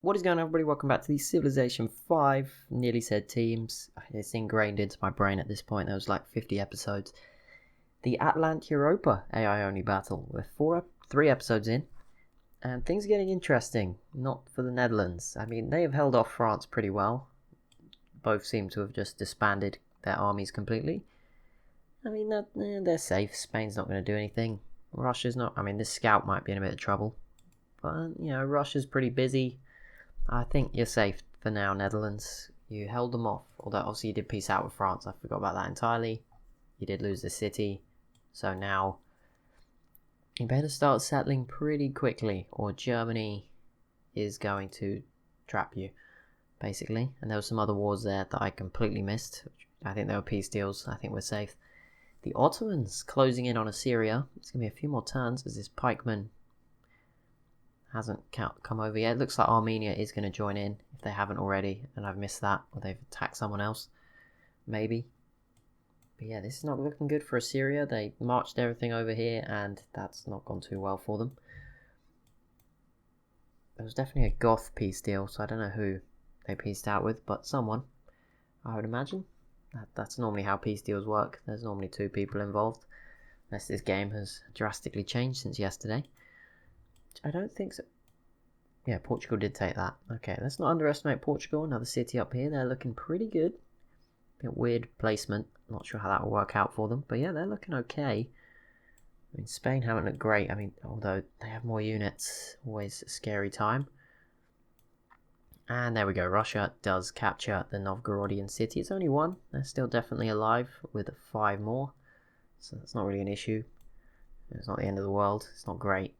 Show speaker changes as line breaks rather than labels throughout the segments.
What is going on, everybody? Welcome back to the Civilization 5, nearly said teams. It's ingrained into my brain at this point. There was like 50 episodes. The Atlanteuropa AI only battle. We're 3 episodes in, and things are getting interesting. Not for the Netherlands. I mean, they have held off France pretty well. Both seem to have just disbanded their armies completely. I mean, they're safe. Spain's not going to do anything. Russia's not. I mean, this scout might be in a bit of trouble. But, Russia's pretty busy. I think you're safe for now, Netherlands. You held them off, although obviously you did peace out with France. I forgot about that entirely. You did lose the city, so now you better start settling pretty quickly, or Germany is going to trap you, basically. And there were some other wars there that I completely missed. I think they were peace deals. I think we're safe. The Ottomans closing in on Assyria. It's going to be a few more turns as this pikeman hasn't come over yet. It looks like Armenia is going to join in if they haven't already, and I've missed that, or they've attacked someone else, maybe. But yeah, this is not looking good for Assyria. They marched everything over here, and that's not gone too well for them. There was definitely a Goth peace deal, so I don't know who they peaced out with, but someone, I would imagine. That's normally how peace deals work. There's normally 2 people involved, unless this game has drastically changed since yesterday. I don't think so. Yeah, Portugal did take that. Okay, let's not underestimate Portugal. Another city up here. They're looking pretty good. Bit weird placement. Not sure how that will work out for them. But yeah, they're looking okay. I mean, Spain haven't looked great. I mean, although they have more units. Always a scary time. And there we go. Russia does capture the Novgorodian city. It's only 1. They're still definitely alive with 5 more. So that's not really an issue. It's not the end of the world. It's not great.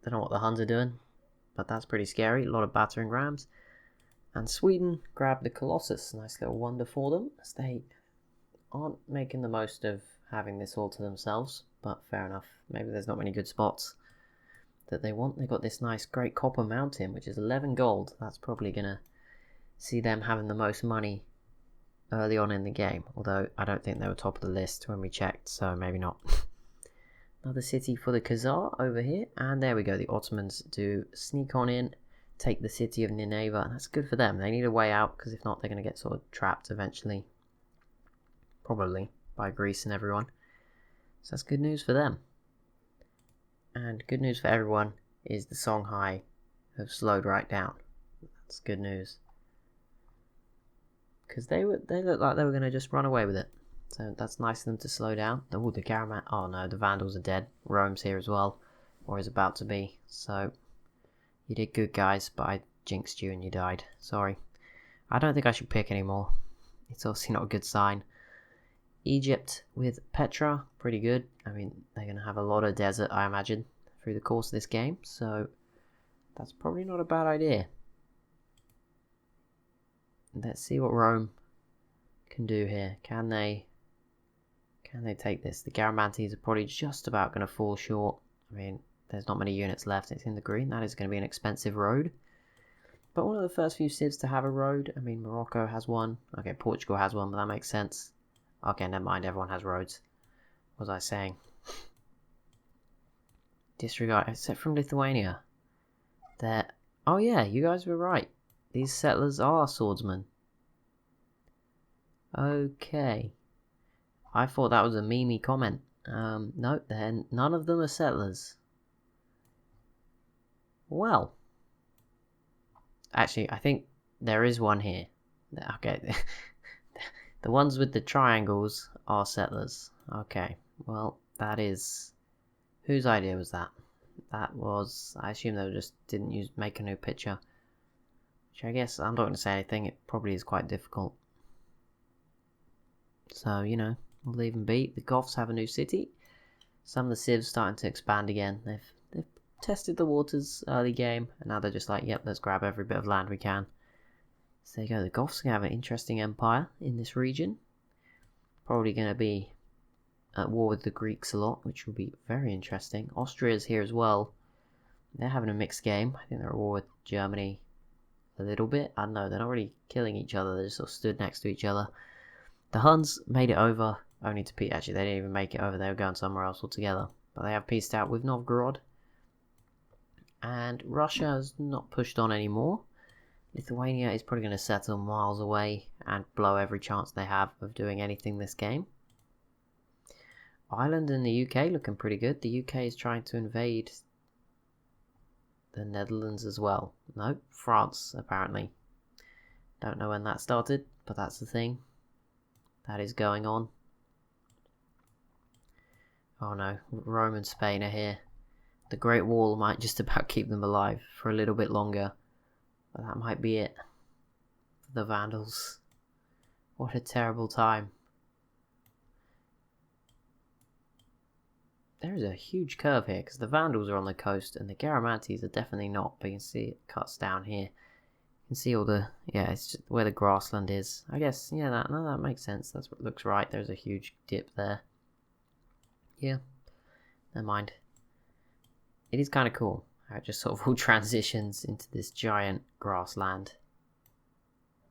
Don't know what the Huns are doing, but that's pretty scary. A lot of battering rams. And Sweden grabbed the Colossus. Nice little wonder for them, as they aren't making the most of having this all to themselves, but fair enough. Maybe there's not many good spots that they want. They've got this nice great copper mountain, which is 11 gold. That's probably going to see them having the most money early on in the game, although I don't think they were top of the list when we checked, so maybe not. Another city for the Khazar over here, and there we go. The Ottomans do sneak on in, take the city of Nineveh, and that's good for them. They need a way out, because if not, they're going to get sort of trapped eventually, probably by Greece and everyone. So that's good news for them. And good news for everyone is the Songhai have slowed right down. That's good news, because they looked like they were going to just run away with it. So that's nice of them to slow down. Oh, the Caraman. Oh no, the Vandals are dead. Rome's here as well, or is about to be. So you did good, guys, but I jinxed you and you died. Sorry. I don't think I should pick anymore. It's obviously not a good sign. Egypt with Petra, pretty good. I mean, they're going to have a lot of desert, I imagine, through the course of this game. So that's probably not a bad idea. Let's see what Rome can do here. Can they take this? The Garamantes are probably just about going to fall short. I mean, there's not many units left. It's in the green. That is going to be an expensive road. But one of the first few civs to have a road. I mean, Morocco has one. Okay, Portugal has one, but that makes sense. Okay, never mind. Everyone has roads. What was I saying? Disregard. Except from Lithuania. Oh yeah, you guys were right. These settlers are swordsmen. Okay. I thought that was a memey comment. No, then none of them are settlers. Well, actually, I think there is one here. Okay, the ones with the triangles are settlers. Okay, well, that is... Whose idea was that? That was... I assume they just didn't make a new picture. Which I guess, I'm not going to say anything, it probably is quite difficult. So, we'll leave them be. The Goths have a new city. Some of the civs starting to expand again. They've tested the waters early game, and now they're just like, yep, let's grab every bit of land we can. So there you go. The Goths have an interesting empire in this region. Probably going to be at war with the Greeks a lot, which will be very interesting. Austria's here as well. They're having a mixed game. I think they're at war with Germany a little bit. I don't know, they're not really killing each other. They just sort of stood next to each other. The Huns made it over, only to peace. Actually, they didn't even make it over. They were going somewhere else altogether. But they have peaced out with Novgorod. And Russia has not pushed on anymore. Lithuania is probably going to settle miles away and blow every chance they have of doing anything this game. Ireland and the UK looking pretty good. The UK is trying to invade the Netherlands as well. No, France apparently. Don't know when that started, but that's the thing. That is going on. Oh no, Rome and Spain are here. The Great Wall might just about keep them alive for a little bit longer. But that might be it. For the Vandals. What a terrible time. There is a huge curve here because the Vandals are on the coast and the Garamantes are definitely not. But you can see it cuts down here. You can see all the... yeah, it's just where the grassland is. I guess, yeah, that makes sense. That's what looks right. There's a huge dip there. Yeah. Never mind. It is kind of cool how it just sort of all transitions into this giant grassland.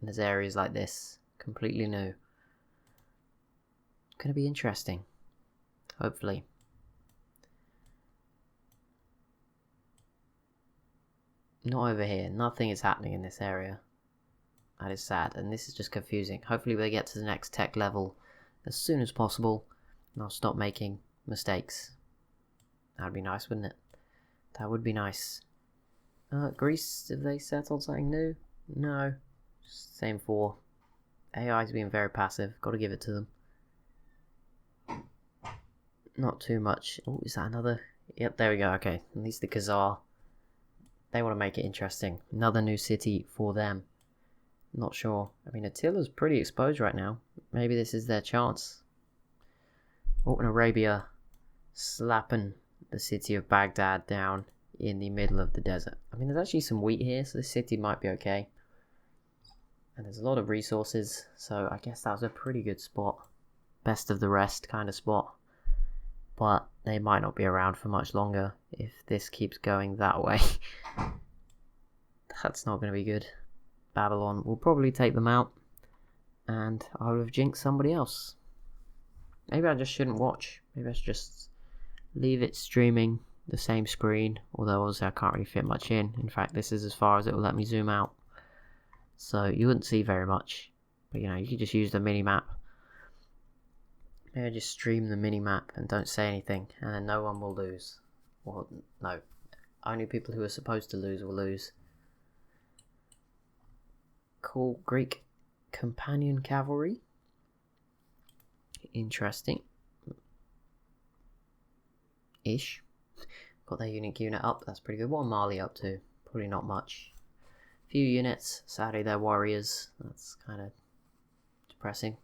And there's areas like this. Completely new. Gonna be interesting. Hopefully. Not over here. Nothing is happening in this area. That is sad. And this is just confusing. Hopefully they get to the next tech level as soon as possible. And I'll stop making mistakes. That'd be nice, wouldn't it? That would be nice. Greece, have they settled something new? No. Same 4. AI's being very passive. Got to give it to them. Not too much. Oh, is that another? Yep, there we go. Okay, at least the Khazar. They want to make it interesting. Another new city for them. Not sure. I mean, Attila's pretty exposed right now. Maybe this is their chance. Oh, and Arabia slapping the city of Baghdad down in the middle of the desert. I mean, there's actually some wheat here, so this city might be okay. And there's a lot of resources, so I guess that was a pretty good spot. Best of the rest kind of spot. But they might not be around for much longer if this keeps going that way. That's not going to be good. Babylon will probably take them out. And I would have jinxed somebody else. Maybe I just shouldn't watch. Maybe I should just leave it streaming the same screen. Although obviously I can't really fit much in. In fact, this is as far as it will let me zoom out. So you wouldn't see very much. But you know, you could just use the mini-map. Maybe just stream the mini-map and don't say anything. And then no one will lose. Well, no. Only people who are supposed to lose will lose. Cool. Greek companion cavalry. Interesting. Ish. Got their unique unit up. That's pretty good. What are Mali up to? Probably not much. Few units. Sadly, they're warriors. That's kind of depressing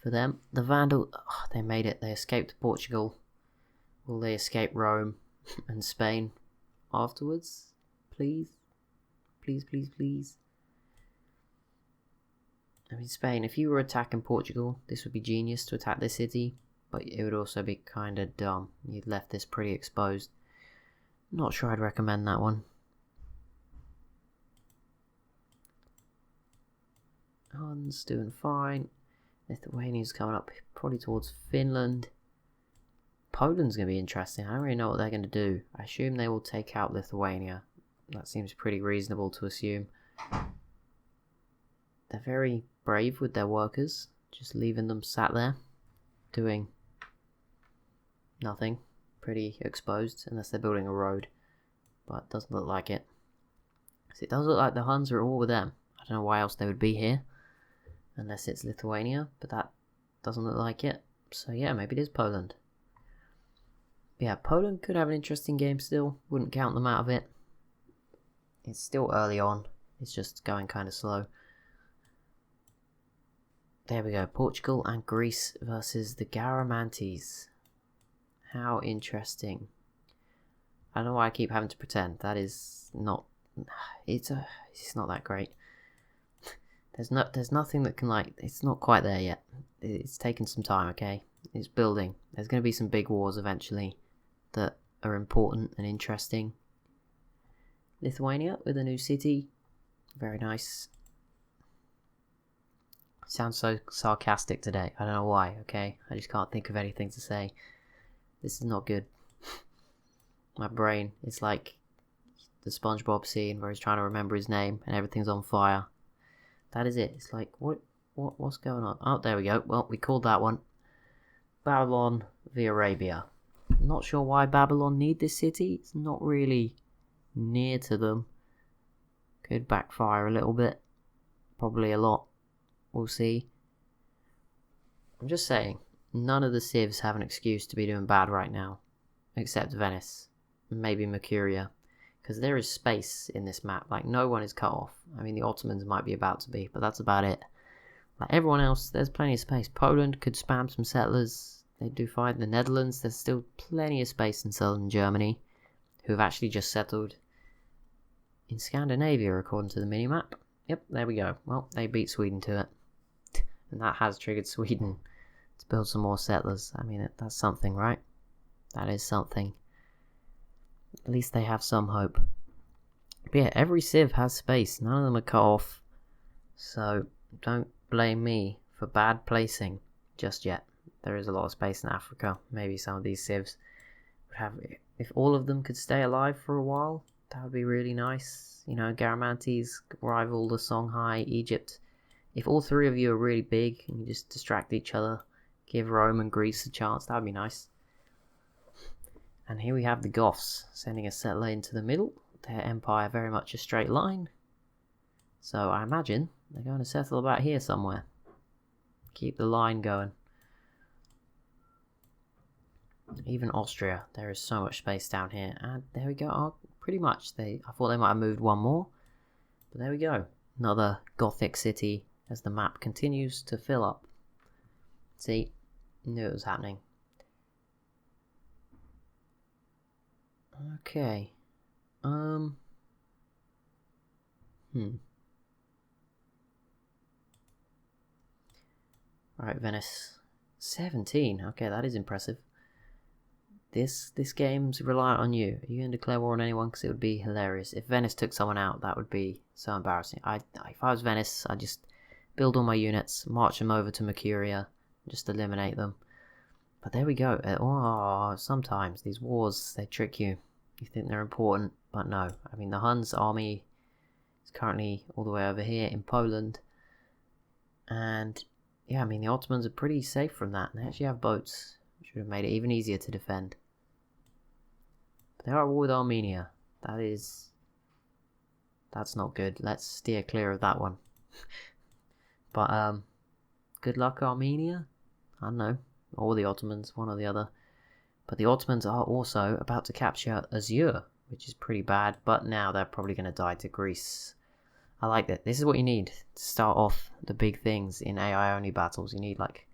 for them. The Vandal, oh, they made it. They escaped Portugal. Will they escape Rome and Spain afterwards? Please? Please, please, please. I mean, Spain, if you were attacking Portugal, this would be genius to attack this city. But it would also be kind of dumb. You'd left this pretty exposed. Not sure I'd recommend that one. Huns doing fine. Lithuania's coming up probably towards Finland. Poland's going to be interesting. I don't really know what they're going to do. I assume they will take out Lithuania. That seems pretty reasonable to assume. They're very brave with their workers. Just leaving them sat there. Doing nothing. Pretty exposed. Unless they're building a road. But it doesn't look like it. So it does look like the Huns are at war with them. I don't know why else they would be here. Unless it's Lithuania. But that doesn't look like it. So yeah, maybe it is Poland. Yeah, Poland could have an interesting game still. Wouldn't count them out of it. It's still early on. It's just going kind of slow. There we go. Portugal and Greece versus the Garamantes. How interesting. I don't know why I keep having to pretend. That is not... It's not that great. There's nothing that can like... It's not quite there yet. It's taken some time, okay? It's building. There's going to be some big wars eventually that are important and interesting. Lithuania with a new city. Very nice. Sounds so sarcastic today. I don't know why, okay? I just can't think of anything to say. This is not good. My brain is like the SpongeBob scene where he's trying to remember his name and everything's on fire. That is it. It's like, what's going on? Oh, there we go. Well, we called that one. Babylon v Arabia. Not sure why Babylon need this city. It's not really near to them. Could backfire a little bit. Probably a lot. We'll see. I'm just saying, none of the civs have an excuse to be doing bad right now. Except Venice. Maybe Mercuria. Because there is space in this map. Like, no one is cut off. I mean, the Ottomans might be about to be, but that's about it. Like, everyone else, there's plenty of space. Poland could spam some settlers. They do fine. The Netherlands, there's still plenty of space in southern Germany, who have actually just settled in Scandinavia, according to the minimap. Yep, there we go. Well, they beat Sweden to it. And that has triggered Sweden to build some more settlers. I mean, that's something, right? That is something. At least they have some hope. But yeah, every civ has space. None of them are cut off. So don't blame me for bad placing just yet. There is a lot of space in Africa. Maybe some of these civs would have... If all of them could stay alive for a while, that would be really nice. You know, Garamantes rival the Songhai, Egypt. If all three of you are really big and you just distract each other, give Rome and Greece a chance, that would be nice. And here we have the Goths sending a settler into the middle. Their empire very much a straight line. So I imagine they're going to settle about here somewhere. Keep the line going. Even Austria, there is so much space down here. And there we go. Oh, pretty much. I thought they might have moved one more. But there we go. Another Gothic city as the map continues to fill up. See, knew it was happening. Okay. Alright, Venice. 17. Okay, that is impressive. This game's reliant on you. Are you going to declare war on anyone? Because it would be hilarious. If Venice took someone out, that would be so embarrassing. If I was Venice, I'd just build all my units, march them over to Mercuria, just eliminate them. But there we go. Oh, sometimes these wars, they trick you. You think they're important, but no. I mean, the Huns' army is currently all the way over here in Poland. And, yeah, I mean, the Ottomans are pretty safe from that. They actually have boats, which would have made it even easier to defend. But they are at war with Armenia. That's not good. Let's steer clear of that one. But, good luck, Armenia? I don't know. Or the Ottomans, one or the other. But the Ottomans are also about to capture Azure, which is pretty bad, but now they're probably going to die to Greece. I like that. This is what you need to start off the big things in AI-only battles. You need, like,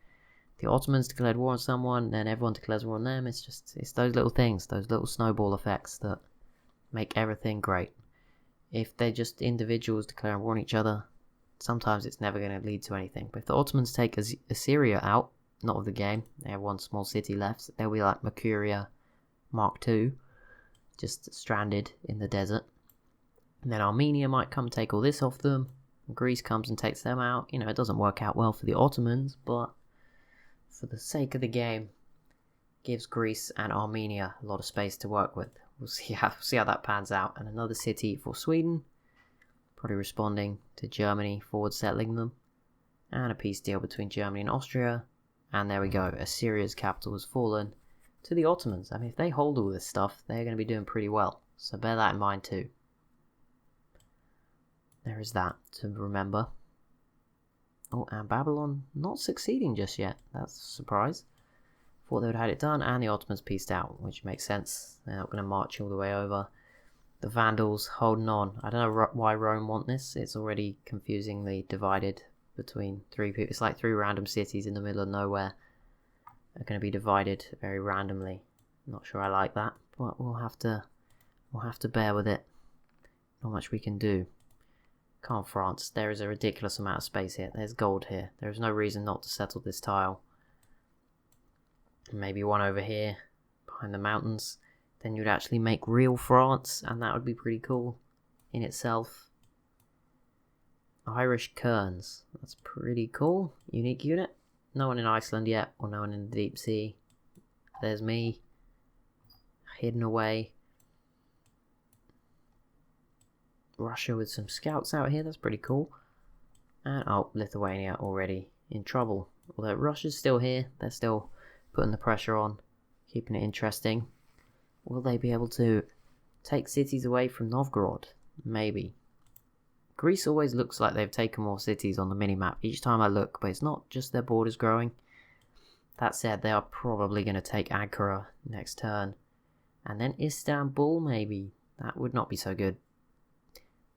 the Ottomans declared war on someone, then everyone declares war on them. It's those little things, those little snowball effects that make everything great. If they're just individuals declaring war on each other, sometimes it's never going to lead to anything. But if the Ottomans take Assyria out, not of the game, they have one small city left, they'll be like Mercuria Mark II, just stranded in the desert. And then Armenia might come take all this off them, and Greece comes and takes them out. You know, it doesn't work out well for the Ottomans, but for the sake of the game, gives Greece and Armenia a lot of space to work with. We'll see how that pans out. And another city for Sweden, probably responding to Germany forward settling them, and a peace deal between Germany and Austria. And there we go, Assyria's capital has fallen to the Ottomans. I mean, if they hold all this stuff, they're going to be doing pretty well. So bear that in mind too. There is that to remember. Oh, and Babylon not succeeding just yet. That's a surprise. Thought they would have had it done, and the Ottomans pieced out, which makes sense. They're not going to march all the way over. The Vandals holding on. I don't know why Rome want this. It's already confusingly divided between three people. It's like three random cities in the middle of nowhere are going to be divided very randomly. Not sure I like that, but we'll have to bear with it. Not much we can do. Come on, France. There is a ridiculous amount of space here. There's gold here. There is no reason not to settle this tile. Maybe one over here behind the mountains. Then you'd actually make real France, and that would be pretty cool in itself. Irish Kerns. That's pretty cool. Unique unit. No one in Iceland yet, or no one in the deep sea. There's me. Hidden away. Russia with some scouts out here, that's pretty cool. And oh, Lithuania already in trouble. Although Russia's still here, they're still putting the pressure on, keeping it interesting. Will they be able to take cities away from Novgorod? Maybe. Greece always looks like they've taken more cities on the minimap each time I look, but it's not just their borders growing. That said, they are probably going to take Ankara next turn. And then Istanbul, maybe. That would not be so good.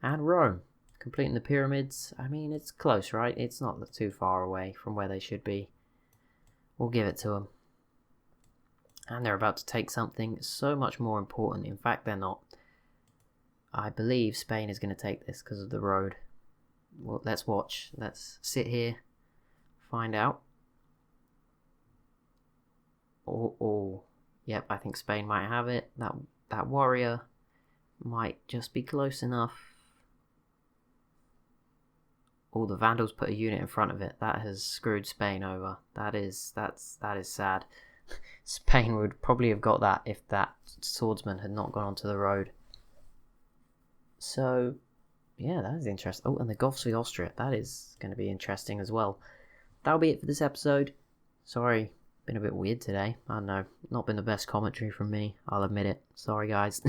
And Rome. Completing the pyramids. I mean, it's close, right? It's not too far away from where they should be. We'll give it to them. And they're about to take something so much more important. In fact, they're not. I believe Spain is going to take this because of the road. Well, let's watch. Let's sit here. Find out. Oh. Yep, I think Spain might have it. That warrior might just be close enough. Oh, the Vandals put a unit in front of it. That has screwed Spain over. That is sad. Spain would probably have got that if that swordsman had not gone onto the road. So, yeah, that is interesting. Oh, and the Goths with Austria. That is going to be interesting as well. That'll be it for this episode. Sorry, been a bit weird today. I don't know, not been the best commentary from me. I'll admit it. Sorry, guys.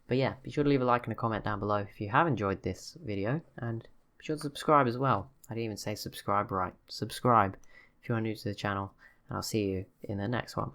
But yeah, be sure to leave a like and a comment down below if you have enjoyed this video. And be sure to subscribe as well. I didn't even say subscribe right. Subscribe if you are new to the channel. And I'll see you in the next one.